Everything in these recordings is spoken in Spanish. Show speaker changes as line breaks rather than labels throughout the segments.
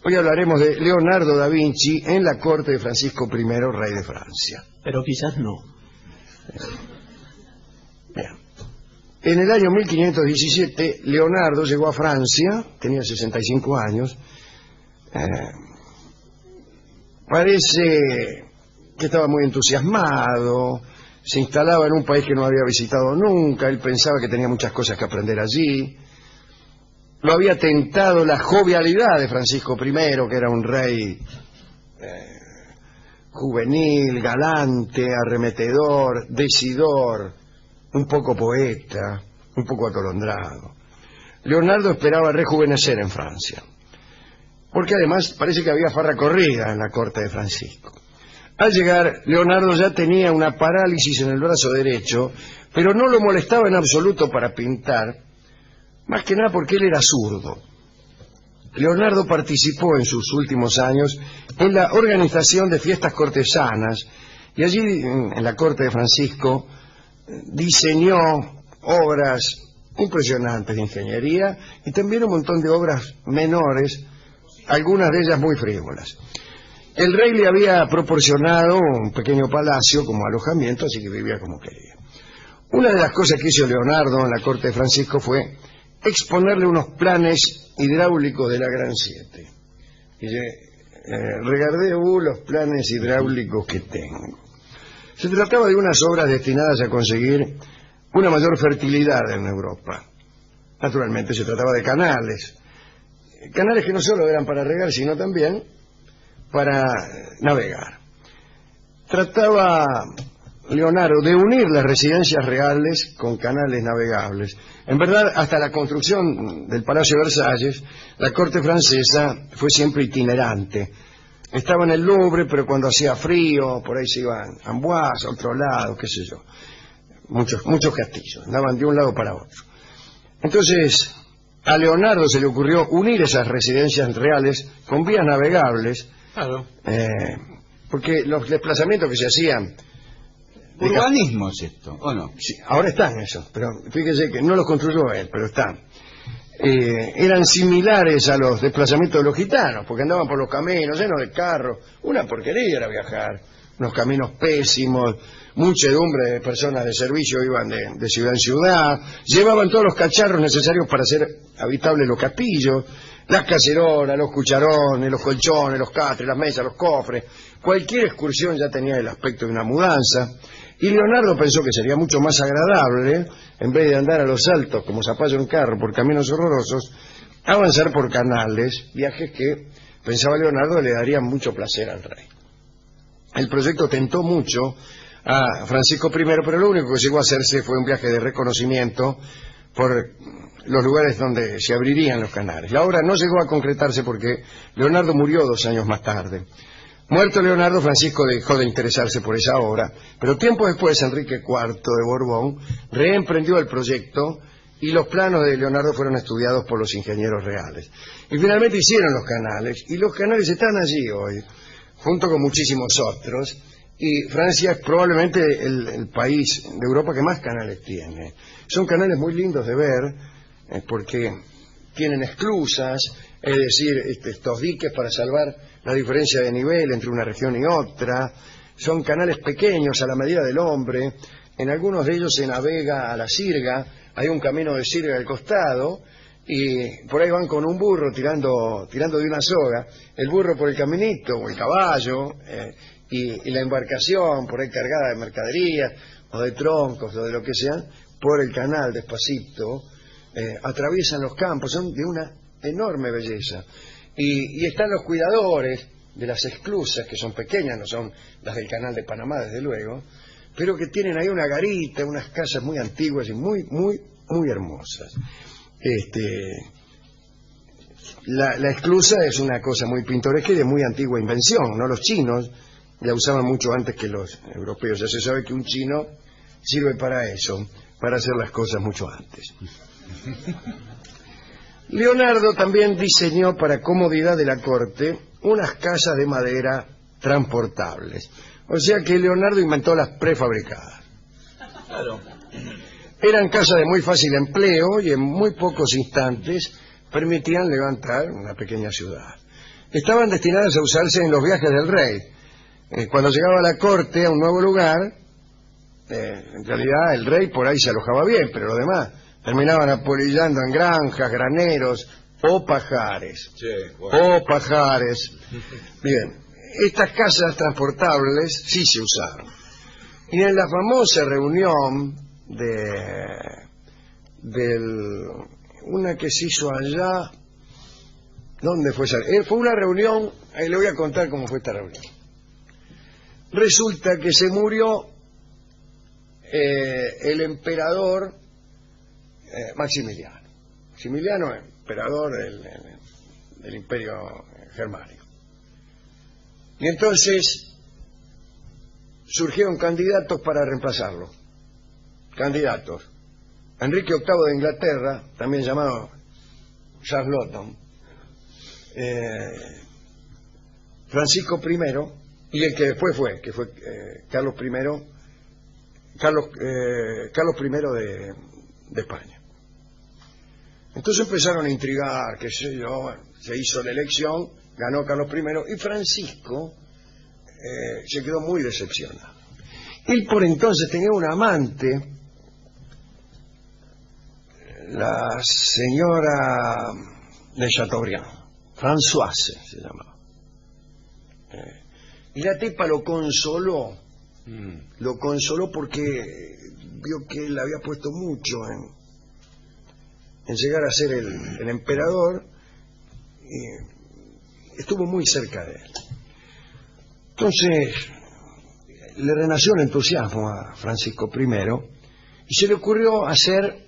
Hoy hablaremos de Leonardo da Vinci en la corte de Francisco I, rey de Francia.
Pero quizás no.
Bien. En el año 1517, Leonardo llegó a Francia, tenía 65 años. Parece que estaba muy entusiasmado, se instalaba en un país que no había visitado nunca, él pensaba que tenía muchas cosas que aprender allí. Lo había tentado la jovialidad de Francisco I, que era un rey juvenil, galante, arremetedor, decidor, un poco poeta, un poco atolondrado. Leonardo esperaba rejuvenecer en Francia, porque además parece que había farra corrida en la corte de Francisco. Al llegar, Leonardo ya tenía una parálisis en el brazo derecho, pero no lo molestaba en absoluto para pintar, más que nada porque él era zurdo. Leonardo participó en sus últimos años en la organización de fiestas cortesanas y allí, en la corte de Francisco, diseñó obras impresionantes de ingeniería y también un montón de obras menores, algunas de ellas muy frívolas. El rey le había proporcionado un pequeño palacio como alojamiento, así que vivía como quería. Una de las cosas que hizo Leonardo en la corte de Francisco fue exponerle unos planes hidráulicos de la Gran Siete. Regardé los planes hidráulicos que tengo. Se trataba de unas obras destinadas a conseguir una mayor fertilidad en Europa. Naturalmente se trataba de canales. Canales que no solo eran para regar, sino también para navegar. Trataba Leonardo de unir las residencias reales con canales navegables. En verdad, hasta la construcción del Palacio de Versalles, la corte francesa fue siempre itinerante. Estaba en el Louvre, pero cuando hacía frío, por ahí se iban a Amboise, a otro lado, qué sé yo. Muchos castillos, andaban de un lado para otro. Entonces, a Leonardo se le ocurrió unir esas residencias reales con vías navegables.
Claro.
Porque los desplazamientos que se hacían...
¿Urbanismo es esto, o no?
Sí, ahora están esos, pero fíjese que no los construyó él, pero están. Eran similares a los desplazamientos de los gitanos, porque andaban por los caminos llenos de carros. Una porquería era viajar, unos caminos pésimos, muchedumbre de personas de servicio iban de ciudad en ciudad, llevaban todos los cacharros necesarios para hacer habitables los castillos, las cacerolas, los cucharones, los colchones, los catres, las mesas, los cofres. Cualquier excursión ya tenía el aspecto de una mudanza. Y Leonardo pensó que sería mucho más agradable, en vez de andar a los saltos como zapallo en carro por caminos horrorosos, avanzar por canales, viajes que, pensaba Leonardo, le darían mucho placer al rey. El proyecto tentó mucho a Francisco I, pero lo único que llegó a hacerse fue un viaje de reconocimiento por los lugares donde se abrirían los canales. La obra no llegó a concretarse porque Leonardo murió 2 años más tarde. Muerto Leonardo, Francisco dejó de interesarse por esa obra, pero tiempo después Enrique IV de Borbón reemprendió el proyecto y los planos de Leonardo fueron estudiados por los ingenieros reales. Y finalmente hicieron los canales, y los canales están allí hoy, junto con muchísimos otros, y Francia es probablemente el país de Europa que más canales tiene. Son canales muy lindos de ver, porque tienen esclusas, es decir, estos diques para salvar la diferencia de nivel entre una región y otra. Son canales pequeños a la medida del hombre. En algunos de ellos se navega a la sirga, hay un camino de sirga al costado y por ahí van con un burro tirando de una soga, el burro por el caminito o el caballo y la embarcación por ahí cargada de mercaderías o de troncos o de lo que sea por el canal despacito. Atraviesan los campos, son de una enorme belleza. Y están los cuidadores de las esclusas, que son pequeñas, no son las del canal de Panamá, desde luego, pero que tienen ahí una garita, unas casas muy antiguas y muy hermosas. La esclusa es una cosa muy pintoresca y de muy antigua invención, ¿no? Los chinos la usaban mucho antes que los europeos. Ya se sabe que un chino sirve para eso, para hacer las cosas mucho antes. Leonardo también diseñó para comodidad de la corte unas casas de madera transportables. O sea que Leonardo inventó las prefabricadas.
Claro.
Eran casas de muy fácil empleo y en muy pocos instantes permitían levantar una pequeña ciudad. estaban destinadas a usarse en los viajes del rey. Cuando llegaba a la corte, a un nuevo lugar, en realidad el rey por ahí se alojaba bien, pero los demás terminaban apolillando en granjas, graneros o pajares.
Sí, bueno.
O pajares. Bien, estas casas transportables sí se usaron. Y en la famosa reunión una que se hizo allá, ¿dónde fue esa? Fue una reunión, ahí le voy a contar cómo fue esta reunión. Resulta que se murió el emperador Maximiliano. Maximiliano, emperador del Imperio Germánico. Y entonces surgieron candidatos para reemplazarlo. Candidatos. Enrique VIII de Inglaterra, también llamado Charlotte, Francisco I, y el que después que fue Carlos I de España. Entonces empezaron a intrigar, qué sé yo, bueno, se hizo la elección, ganó Carlos I y Francisco se quedó muy decepcionado. Él por entonces tenía una amante, la señora de Chateaubriand, Françoise se llamaba. Y la tipa lo consoló porque vio que él había puesto mucho en llegar a ser el emperador, y estuvo muy cerca de él. Entonces le renació el entusiasmo a Francisco I y se le ocurrió hacer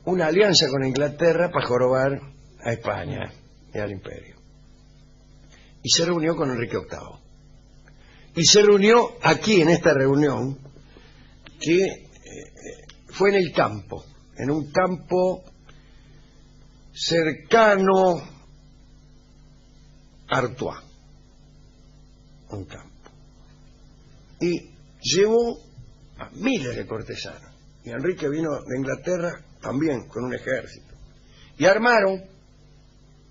una alianza con Inglaterra para jorobar a España y al imperio. Y se reunió con Enrique VIII. Y se reunió aquí, en esta reunión, que fue en el campo, en un campo cercano a Artois. Un campo. Y llevó a miles de cortesanos. Y Enrique vino de Inglaterra también con un ejército. Y armaron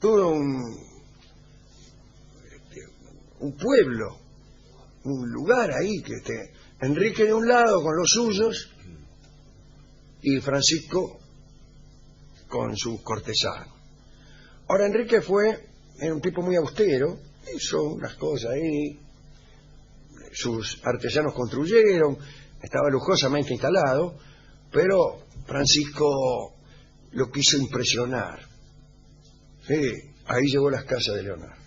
todo un pueblo, un lugar ahí, que Enrique de un lado con los suyos y Francisco con sus cortesanos. Ahora Enrique era un tipo muy austero, hizo unas cosas ahí, sus artesanos construyeron, estaba lujosamente instalado, pero Francisco lo quiso impresionar. Sí, ahí llevó las casas de Leonardo.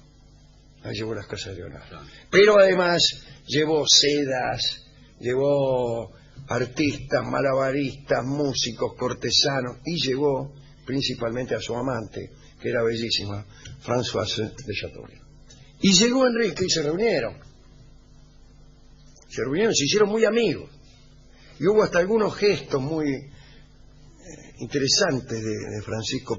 Pero además llevó sedas, llevó artistas, malabaristas, músicos, cortesanos, y llevó principalmente a su amante, que era bellísima, Françoise de Chateaubriand. Y llegó Enrique y se reunieron, se hicieron muy amigos. Y hubo hasta algunos gestos muy interesantes de Francisco I.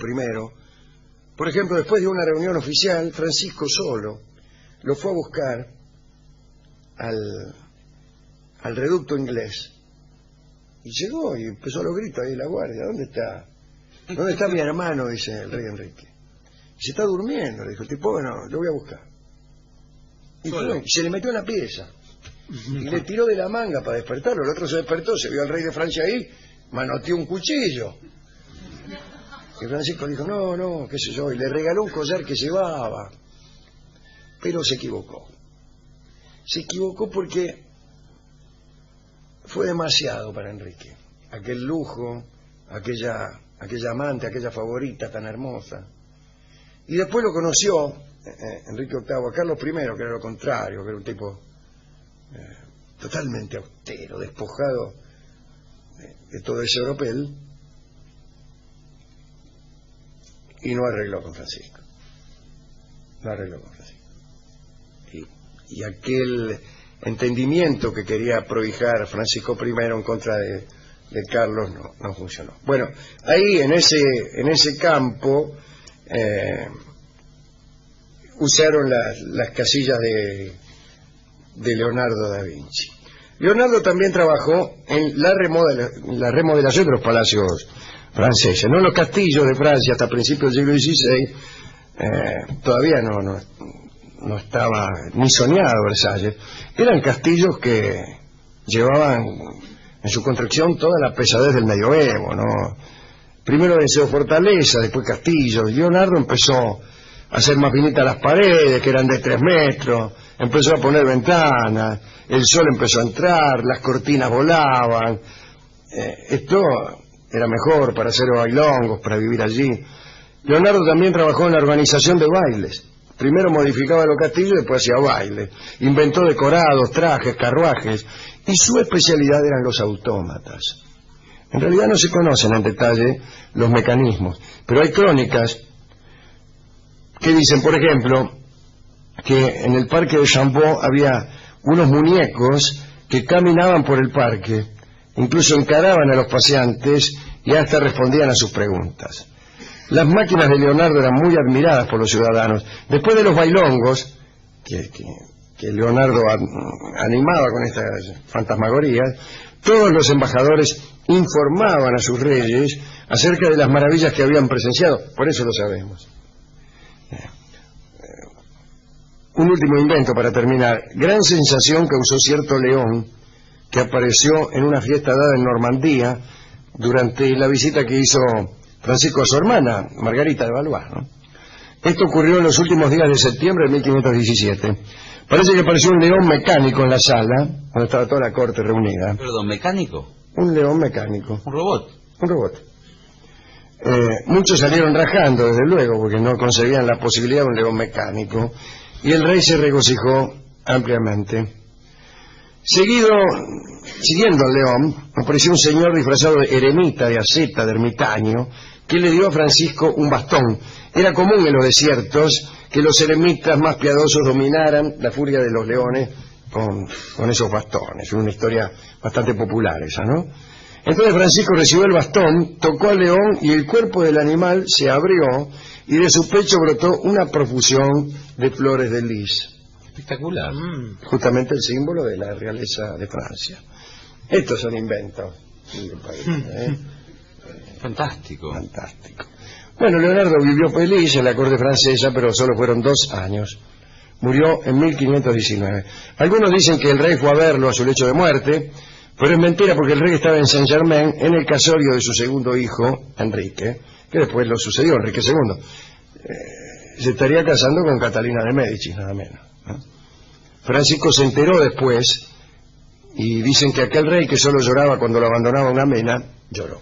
Por ejemplo, después de una reunión oficial, Francisco solo lo fue a buscar al reducto inglés. Y llegó y empezó a los gritos ahí la guardia. ¿Dónde está mi hermano? Dice el rey Enrique. Y se está durmiendo, le dijo el tipo. Bueno, lo voy a buscar. Y se le metió en la pieza. Y le tiró de la manga para despertarlo. El otro se despertó, se vio al rey de Francia ahí, manoteó un cuchillo. Y Francisco dijo, no, qué sé yo, y le regaló un collar que llevaba. Pero se equivocó. Se equivocó porque fue demasiado para Enrique. Aquel lujo, aquella amante, aquella favorita tan hermosa. Y después lo conoció, Enrique VIII, a Carlos I, que era lo contrario, que era un tipo totalmente austero, despojado de todo ese oropel, y no arregló con Francisco. Y aquel entendimiento que quería prohijar Francisco I en contra de Carlos no funcionó. Bueno, ahí en ese campo usaron las casillas de Leonardo da Vinci. Leonardo también trabajó en la remodelación de los palacios franceses. No, los castillos de Francia hasta principios del siglo XVI todavía no no estaba ni soñado Versalles. Eran castillos que llevaban en su construcción toda la pesadez del medioevo, ¿no? Primero venció fortaleza, después castillos. Leonardo empezó a hacer más finitas las paredes, que eran de 3 metros, empezó a poner ventanas, el sol empezó a entrar, las cortinas volaban. Esto era mejor para hacer bailongos, para vivir allí. Leonardo también trabajó en la organización de bailes. Primero modificaba los castillos y después hacía bailes. Inventó decorados, trajes, carruajes, y su especialidad eran los autómatas. En realidad no se conocen en detalle los mecanismos, pero hay crónicas que dicen, por ejemplo, que en el parque de Chambord había unos muñecos que caminaban por el parque, incluso encaraban a los paseantes y hasta respondían a sus preguntas. Las máquinas de Leonardo eran muy admiradas por los ciudadanos. Después de los bailongos, que Leonardo animaba con estas fantasmagorías, todos los embajadores informaban a sus reyes acerca de las maravillas que habían presenciado. Por eso lo sabemos. Un último invento para terminar. Gran sensación causó cierto león que apareció en una fiesta dada en Normandía durante la visita que hizo Francisco a su hermana, Margarita de Valois, ¿no? Esto ocurrió en los últimos días de septiembre de 1517. Parece que apareció un león mecánico en la sala, donde estaba toda la corte reunida.
¿Perdón, mecánico?
Un león mecánico.
¿Un robot?
Un robot. Muchos salieron rajando, desde luego, porque no concebían la posibilidad de un león mecánico, y el rey se regocijó ampliamente. Siguiendo al león, apareció un señor disfrazado de eremita, de asceta, de ermitaño, que le dio a Francisco un bastón. Era común en los desiertos que los eremitas más piadosos dominaran la furia de los leones con esos bastones. Una historia bastante popular esa, ¿no? Entonces Francisco recibió el bastón, tocó al león y el cuerpo del animal se abrió y de su pecho brotó una profusión de flores de lis.
Espectacular.
Justamente el símbolo de la realeza de Francia. Estos son inventos.
Fantástico.
Fantástico. Bueno, Leonardo vivió feliz en la corte francesa, pero solo fueron 2 años. Murió en 1519. Algunos dicen que el rey fue a verlo a su lecho de muerte, pero es mentira porque el rey estaba en Saint-Germain en el casorio de su segundo hijo, Enrique, que después lo sucedió, Enrique II. Se estaría casando con Catalina de Médicis, nada menos, ¿no? Francisco se enteró después y dicen que aquel rey que solo lloraba cuando lo abandonaba una mena, lloró.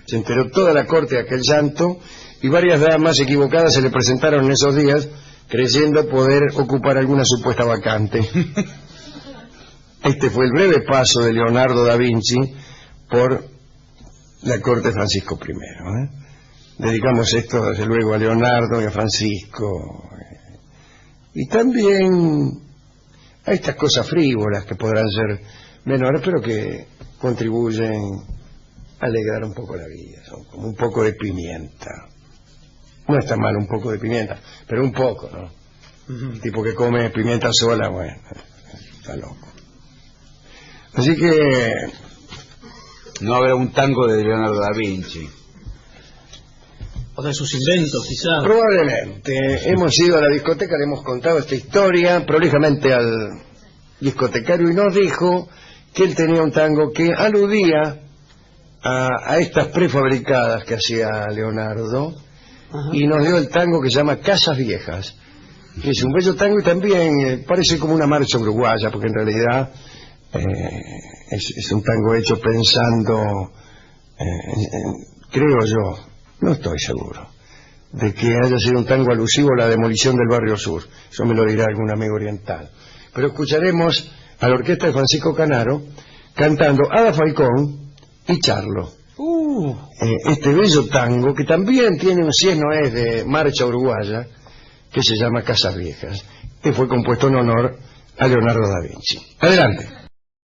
Se enteró toda la corte de aquel llanto y varias damas equivocadas se le presentaron en esos días creyendo poder ocupar alguna supuesta vacante. Este fue el breve paso de Leonardo da Vinci por la corte de Francisco I. Dedicamos esto desde luego a Leonardo y a Francisco y también a estas cosas frívolas que podrán ser menores pero que contribuyen a alegrar un poco la vida. Son como un poco de pimienta. No está mal un poco de pimienta, pero un poco, ¿no? El tipo que come pimienta sola, bueno, está loco. Así que
no habrá un tango de Leonardo da Vinci.
O de sus inventos, quizás.
Probablemente. Hemos ido a la discoteca, le hemos contado esta historia prolijamente al discotecario y nos dijo que él tenía un tango que aludía a estas prefabricadas que hacía Leonardo. Ajá. Y nos dio el tango que se llama Casas Viejas, que es un bello tango y también parece como una marcha uruguaya, porque en realidad es un tango hecho pensando, creo yo, no estoy seguro, de que haya sido un tango alusivo a la demolición del Barrio Sur. Eso me lo dirá algún amigo oriental. Pero escucharemos a la orquesta de Francisco Canaro cantando Ada Falcón y Charlo. Este bello tango que también tiene un si es no es de marcha uruguaya que se llama Casas Viejas, que fue compuesto en honor a Leonardo da Vinci. Adelante.